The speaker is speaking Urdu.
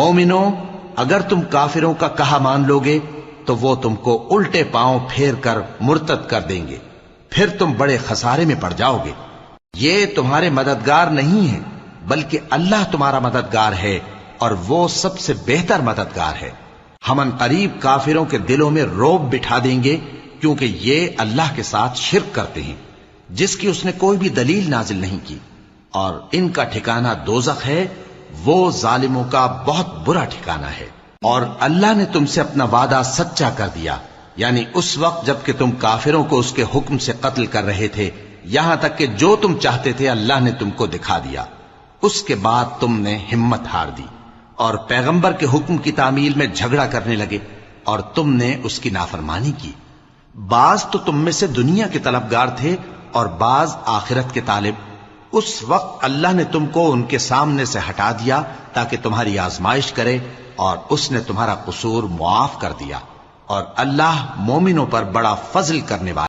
مومنو، اگر تم کافروں کا کہا مان لوگے تو وہ تم کو الٹے پاؤں پھیر کر مرتد کر دیں گے، پھر تم بڑے خسارے میں پڑ جاؤ گے۔ یہ تمہارے مددگار نہیں ہیں بلکہ اللہ تمہارا مددگار ہے، اور وہ سب سے بہتر مددگار ہے۔ ہم ان قریب کافروں کے دلوں میں رعب بٹھا دیں گے، کیونکہ یہ اللہ کے ساتھ شرک کرتے ہیں جس کی اس نے کوئی بھی دلیل نازل نہیں کی، اور ان کا ٹھکانہ دوزخ ہے، وہ ظالموں کا بہت برا ٹھکانہ ہے۔ اور اللہ نے تم سے اپنا وعدہ سچا کر دیا، یعنی اس وقت جب کہ تم کافروں کو اس کے حکم سے قتل کر رہے تھے، یہاں تک کہ جو تم چاہتے تھے اللہ نے تم کو دکھا دیا۔ اس کے بعد تم نے ہمت ہار دی اور پیغمبر کے حکم کی تعمیل میں جھگڑا کرنے لگے، اور تم نے اس کی نافرمانی کی۔ بعض تو تم میں سے دنیا کے طلبگار تھے اور بعض آخرت کے طالب۔ اس وقت اللہ نے تم کو ان کے سامنے سے ہٹا دیا تاکہ تمہاری آزمائش کرے، اور اس نے تمہارا قصور معاف کر دیا، اور اللہ مومنوں پر بڑا فضل کرنے والا